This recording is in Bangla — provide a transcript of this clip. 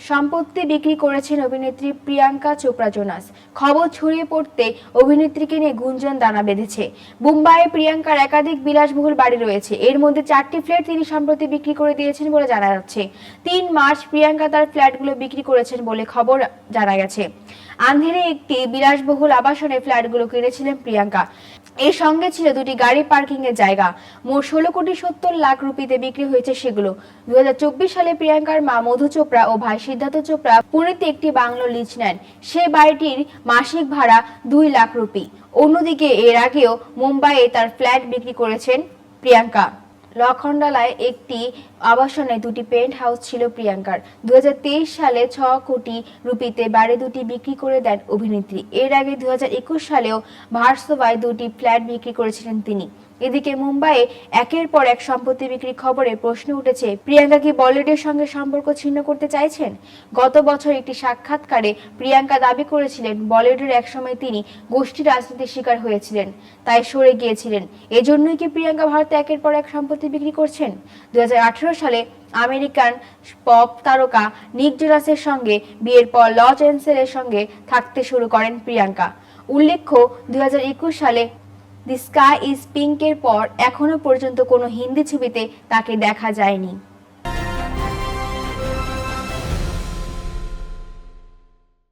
সম্পত্তি বিক্রি করেছেন অভিনেত্রী প্রিয়াঙ্কা চোপড়া জোনাস। খবর ছড়িয়ে পড়তে অভিনেত্রীকে নিয়ে গুঞ্জন দানা বেঁধেছে। মুম্বাইয়ে প্রিয়াঙ্কার একাধিক বিলাসবহুল বাড়ি রয়েছে। এর মধ্যে 4টি ফ্ল্যাট তিনি সম্প্রতি বিক্রি করে দিয়েছেন বলে জানা যাচ্ছে। 3 মার্চ প্রিয়াঙ্কা তার ফ্ল্যাটগুলো বিক্রি করেছেন বলে খবর জানা গেছে। আন্ধেরে একটি বিলাসবহুল আবাসনে ফ্ল্যাটগুলো কিনেছিলেন প্রিয়াঙ্কা। এর সঙ্গে ছিল 2টি গাড়ি পার্কিং এর জায়গা। মোট 16,70,00,000 রুপিতে বিক্রি হয়েছে সেগুলো। 2024 সালে প্রিয়াঙ্কার মা মধু চোপড়া ও ভাই সিদ্ধার্থ চোপড়া পুনেতে একটি বাংলো লিজ নেন। সে বাড়িটির মাসিক ভাড়া 2 লাখ রুপি। অন্যদিকে এর আগেও মুম্বাইয়ে তার ফ্ল্যাট বিক্রি করেছেন প্রিয়াঙ্কা। লখনডালায় একটি আবাসনে 2টি পেন্ট হাউস ছিল প্রিয়াঙ্কার। 2023 সালে 6 কোটি রুপিতে বাড়ি 2টি বিক্রি করে দেন অভিনেত্রী। এর আগে 2021 সালেও ভার্সোভায় 2টি ফ্ল্যাট বিক্রি করেছিলেন তিনি। এদিকে মুম্বাইয়ে একের পর এক সম্পত্তি বিক্রির খবরে প্রশ্ন উঠেছে, প্রিয়াঙ্কা কি বলিউডের সঙ্গে সম্পর্ক ছিন্ন করতে চাইছেন? গত বছর একটি সাক্ষাৎকারে প্রিয়াঙ্কা দাবি করেছিলেন, বলিউডের একসময় তিনি গোষ্ঠী রাজনীতির শিকার হয়েছিলেন, তাই সরে গিয়েছিলেন। এজন্যই কি প্রিয়াঙ্কা ভারতে একের পর এক সম্পত্তি বিক্রি করছেন? 2018 সালে আমেরিকান পপ তারকা নিক জোনাসের সঙ্গে বিয়ের পর লস অ্যাঞ্জেলেসের সঙ্গে থাকতে শুরু করেন প্রিয়াঙ্কা। উল্লেখ্য, 2021 সালে দি স্কাই ইজ পিঙ্কের পর এখনো পর্যন্ত কোনো হিন্দি ছবিতে তাকে দেখা যায়নি।